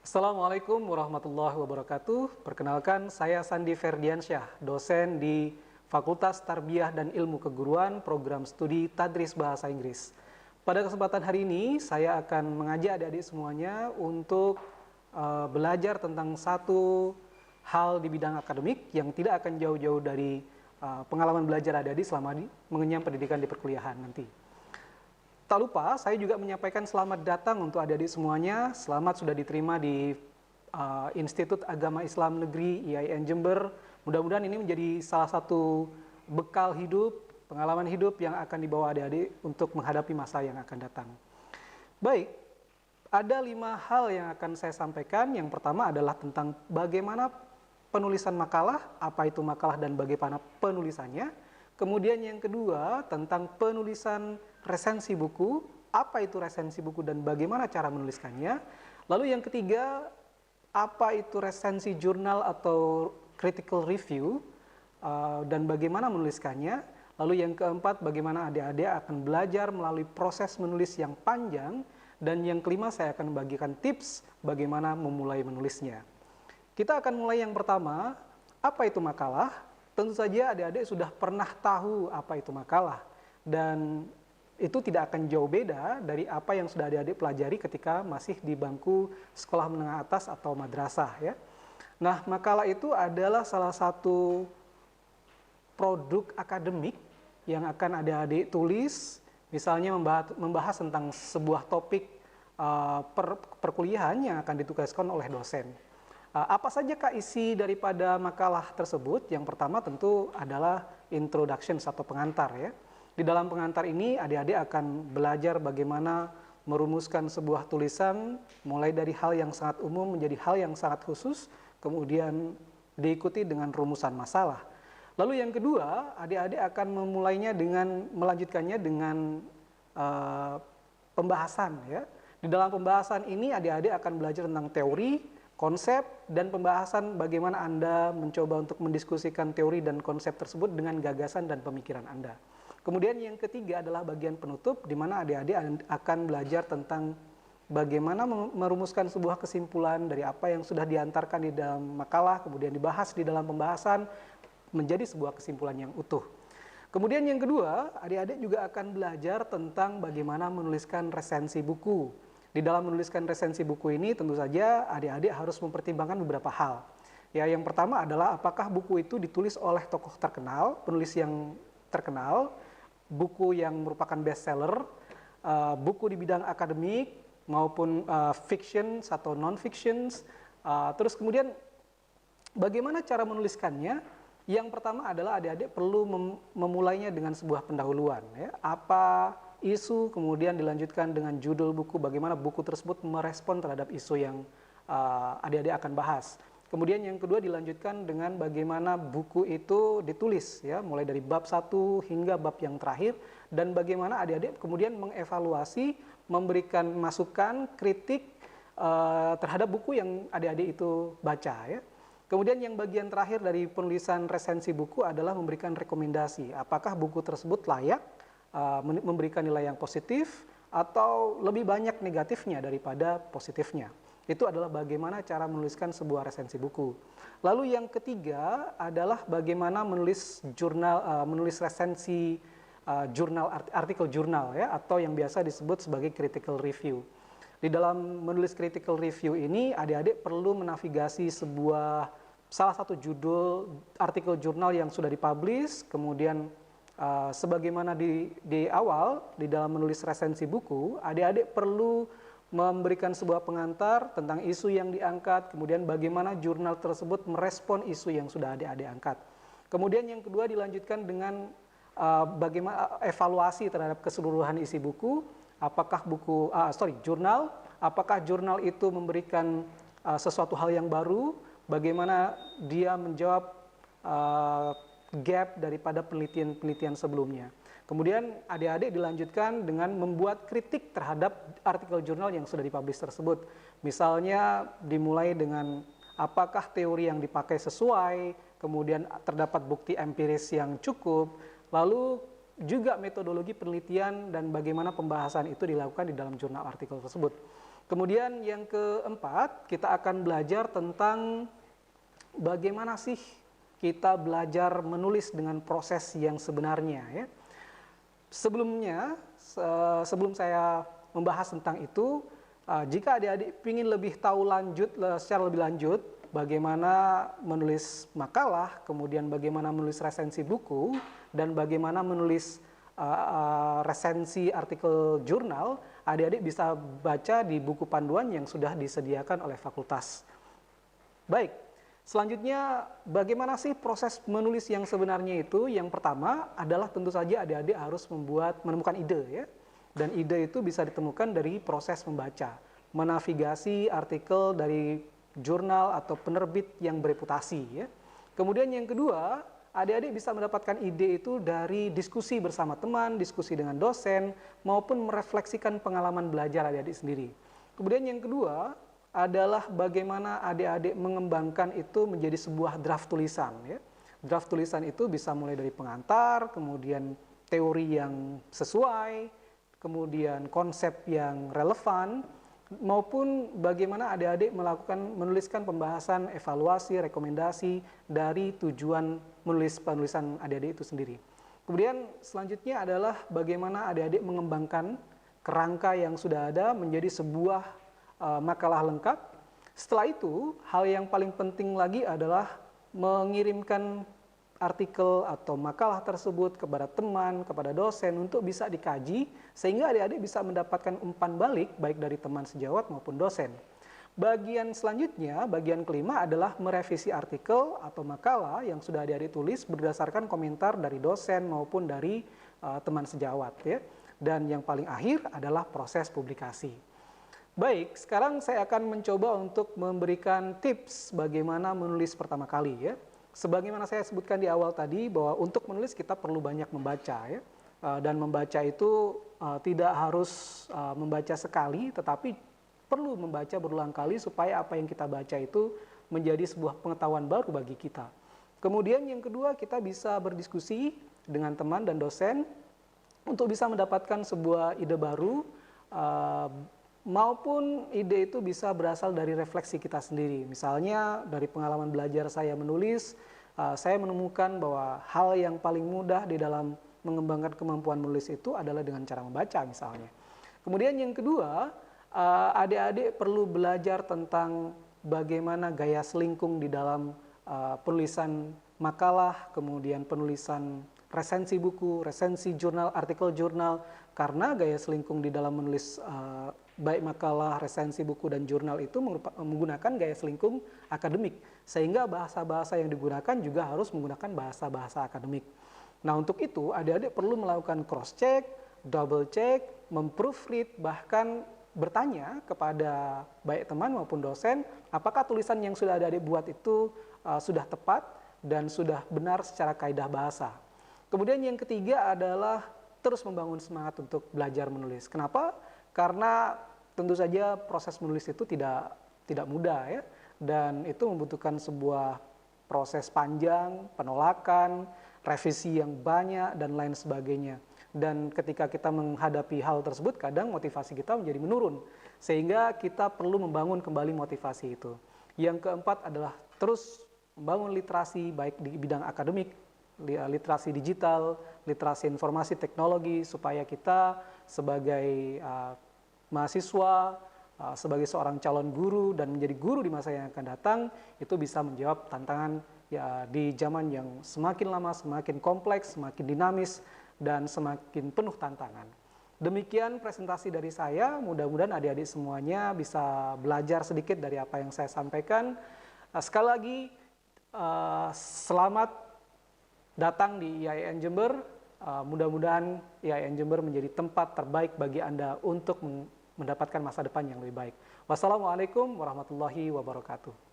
Assalamualaikum warahmatullahi wabarakatuh. Perkenalkan, saya Sandi Ferdiansyah, dosen di Fakultas Tarbiyah dan Ilmu Keguruan, Program Studi Tadris Bahasa Inggris. Pada kesempatan hari ini, saya akan mengajak adik-adik semuanya untuk belajar tentang satu hal di bidang akademik yang tidak akan jauh-jauh dari pengalaman belajar adik-adik selama mengenyam pendidikan di perkuliahan nanti. Tak lupa, saya juga menyampaikan selamat datang untuk adik-adik semuanya. Selamat sudah diterima di Institut Agama Islam Negeri IAIN Jember. Mudah-mudahan ini menjadi salah satu bekal hidup, pengalaman hidup yang akan dibawa adik-adik untuk menghadapi masa yang akan datang. Baik, ada 5 hal yang akan saya sampaikan. Yang pertama adalah tentang bagaimana penulisan makalah, apa itu makalah dan bagaimana penulisannya. Kemudian yang kedua tentang penulisan resensi buku, apa itu resensi buku dan bagaimana cara menuliskannya. Lalu yang ketiga, apa itu resensi jurnal atau critical review dan bagaimana menuliskannya. Lalu yang keempat, bagaimana adik-adik akan belajar melalui proses menulis yang panjang. Dan yang kelima, saya akan membagikan tips bagaimana memulai menulisnya. Kita akan mulai yang pertama, apa itu makalah? Tentu saja adik-adik sudah pernah tahu apa itu makalah. Dan itu tidak akan jauh beda dari apa yang sudah adik-adik pelajari ketika masih di bangku sekolah menengah atas atau madrasah, ya. Nah, makalah itu adalah salah satu produk akademik yang akan adik-adik tulis, misalnya membahas tentang sebuah topik perkuliahan yang akan ditugaskan oleh dosen. Apa saja isi daripada makalah tersebut? Yang pertama tentu adalah introduction atau pengantar, ya. Di dalam pengantar ini adik-adik akan belajar bagaimana merumuskan sebuah tulisan mulai dari hal yang sangat umum menjadi hal yang sangat khusus, kemudian diikuti dengan rumusan masalah. Lalu yang kedua, adik-adik akan memulainya dengan melanjutkannya dengan pembahasan, ya. Di dalam pembahasan ini adik-adik akan belajar tentang teori, konsep, dan pembahasan bagaimana Anda mencoba untuk mendiskusikan teori dan konsep tersebut dengan gagasan dan pemikiran Anda. Kemudian yang ketiga adalah bagian penutup, di mana adik-adik akan belajar tentang bagaimana merumuskan sebuah kesimpulan dari apa yang sudah diantarkan di dalam makalah, kemudian dibahas di dalam pembahasan, menjadi sebuah kesimpulan yang utuh. Kemudian yang kedua, adik-adik juga akan belajar tentang bagaimana menuliskan resensi buku. Di dalam menuliskan resensi buku ini tentu saja adik-adik harus mempertimbangkan beberapa hal. Ya, yang pertama adalah apakah buku itu ditulis oleh tokoh terkenal, penulis yang terkenal, buku yang merupakan bestseller, buku di bidang akademik maupun fiction atau non-fiction. Terus kemudian bagaimana cara menuliskannya? Yang pertama adalah adik-adik perlu memulainya dengan sebuah pendahuluan, ya. Apa isu, kemudian dilanjutkan dengan judul buku, bagaimana buku tersebut merespon terhadap isu yang adik-adik akan bahas. Kemudian yang kedua dilanjutkan dengan bagaimana buku itu ditulis, ya, mulai dari bab 1 hingga bab yang terakhir, dan bagaimana adik-adik kemudian mengevaluasi, memberikan masukan, kritik terhadap buku yang adik-adik itu baca, ya. Kemudian yang bagian terakhir dari penulisan resensi buku adalah memberikan rekomendasi, apakah buku tersebut layak memberikan nilai yang positif atau lebih banyak negatifnya daripada positifnya. Itu adalah bagaimana cara menuliskan sebuah resensi buku. Lalu yang ketiga adalah bagaimana menulis jurnal, menulis resensi jurnal, artikel jurnal, ya, atau yang biasa disebut sebagai critical review. Di dalam menulis critical review ini, adik-adik perlu menavigasi salah satu judul artikel jurnal yang sudah dipublish, kemudian sebagaimana di awal, di dalam menulis resensi buku, adik-adik perlu memberikan sebuah pengantar tentang isu yang diangkat, kemudian bagaimana jurnal tersebut merespon isu yang sudah adik-adik angkat. Kemudian yang kedua dilanjutkan dengan bagaimana evaluasi terhadap keseluruhan isi buku, apakah jurnal, apakah jurnal itu memberikan sesuatu hal yang baru, bagaimana dia menjawab gap daripada penelitian-penelitian sebelumnya. Kemudian adik-adik dilanjutkan dengan membuat kritik terhadap artikel jurnal yang sudah dipublish tersebut. Misalnya dimulai dengan apakah teori yang dipakai sesuai, kemudian terdapat bukti empiris yang cukup, lalu juga metodologi penelitian dan bagaimana pembahasan itu dilakukan di dalam jurnal artikel tersebut. Kemudian yang keempat, kita akan belajar tentang bagaimana sih kita belajar menulis dengan proses yang sebenarnya ya. Sebelumnya, sebelum saya membahas tentang itu, jika adik-adik ingin lebih tahu secara lebih lanjut, bagaimana menulis makalah, kemudian bagaimana menulis resensi buku, dan bagaimana menulis resensi artikel jurnal, adik-adik bisa baca di buku panduan yang sudah disediakan oleh fakultas. Baik, selanjutnya bagaimana sih proses menulis yang sebenarnya itu? Yang pertama adalah tentu saja adik-adik harus menemukan ide ya. Dan ide itu bisa ditemukan dari proses membaca, menavigasi artikel dari jurnal atau penerbit yang bereputasi ya. Kemudian yang kedua, adik-adik bisa mendapatkan ide itu dari diskusi bersama teman, diskusi dengan dosen, maupun merefleksikan pengalaman belajar adik-adik sendiri. Kemudian yang kedua adalah bagaimana adik-adik mengembangkan itu menjadi sebuah draft tulisan ya. Draft tulisan itu bisa mulai dari pengantar, kemudian teori yang sesuai, kemudian konsep yang relevan, maupun bagaimana adik-adik menuliskan pembahasan, evaluasi, rekomendasi dari tujuan penulisan adik-adik itu sendiri. Kemudian selanjutnya adalah bagaimana adik-adik mengembangkan kerangka yang sudah ada menjadi sebuah makalah lengkap. Setelah itu, hal yang paling penting lagi adalah mengirimkan artikel atau makalah tersebut kepada teman, kepada dosen untuk bisa dikaji, sehingga adik-adik bisa mendapatkan umpan balik baik dari teman sejawat maupun dosen. Bagian selanjutnya, bagian kelima adalah merevisi artikel atau makalah yang sudah adik-adik tulis berdasarkan komentar dari dosen maupun dari teman sejawat ya. Dan yang paling akhir adalah proses publikasi. Baik, sekarang saya akan mencoba untuk memberikan tips bagaimana menulis pertama kali ya. Sebagaimana saya sebutkan di awal tadi bahwa untuk menulis kita perlu banyak membaca ya. Dan membaca itu tidak harus membaca sekali, tetapi perlu membaca berulang kali supaya apa yang kita baca itu menjadi sebuah pengetahuan baru bagi kita. Kemudian yang kedua, kita bisa berdiskusi dengan teman dan dosen untuk bisa mendapatkan sebuah ide baru, maupun ide itu bisa berasal dari refleksi kita sendiri. Misalnya dari pengalaman belajar saya menulis, saya menemukan bahwa hal yang paling mudah di dalam mengembangkan kemampuan menulis itu adalah dengan cara membaca misalnya. Kemudian yang kedua, adik-adik perlu belajar tentang bagaimana gaya selingkung di dalam penulisan makalah, kemudian penulisan resensi buku, resensi jurnal, artikel jurnal, karena gaya selingkung di dalam menulis baik makalah, resensi buku, dan jurnal itu menggunakan gaya selingkung akademik, sehingga bahasa-bahasa yang digunakan juga harus menggunakan bahasa-bahasa akademik. Nah, untuk itu adik-adik perlu melakukan cross-check, double-check, memproofread, bahkan bertanya kepada baik teman maupun dosen, apakah tulisan yang sudah adik-adik buat itu sudah tepat dan sudah benar secara kaidah bahasa. Kemudian yang ketiga adalah terus membangun semangat untuk belajar menulis. Kenapa? Karena tentu saja proses menulis itu tidak mudah ya, dan itu membutuhkan sebuah proses panjang, penolakan, revisi yang banyak, dan lain sebagainya. Dan ketika kita menghadapi hal tersebut, kadang motivasi kita menjadi menurun, sehingga kita perlu membangun kembali motivasi itu. Yang keempat adalah terus membangun literasi baik di bidang akademik, literasi digital, literasi informasi teknologi, supaya kita sebagai mahasiswa, sebagai seorang calon guru dan menjadi guru di masa yang akan datang, itu bisa menjawab tantangan ya di zaman yang semakin lama semakin kompleks, semakin dinamis, dan semakin penuh tantangan. Demikian presentasi dari saya, mudah-mudahan adik-adik semuanya bisa belajar sedikit dari apa yang saya sampaikan. Sekali lagi, selamat datang di IAIN Jember. Mudah-mudahan IAIN Jember menjadi tempat terbaik bagi Anda untuk mendapatkan masa depan yang lebih baik. Wassalamualaikum warahmatullahi wabarakatuh.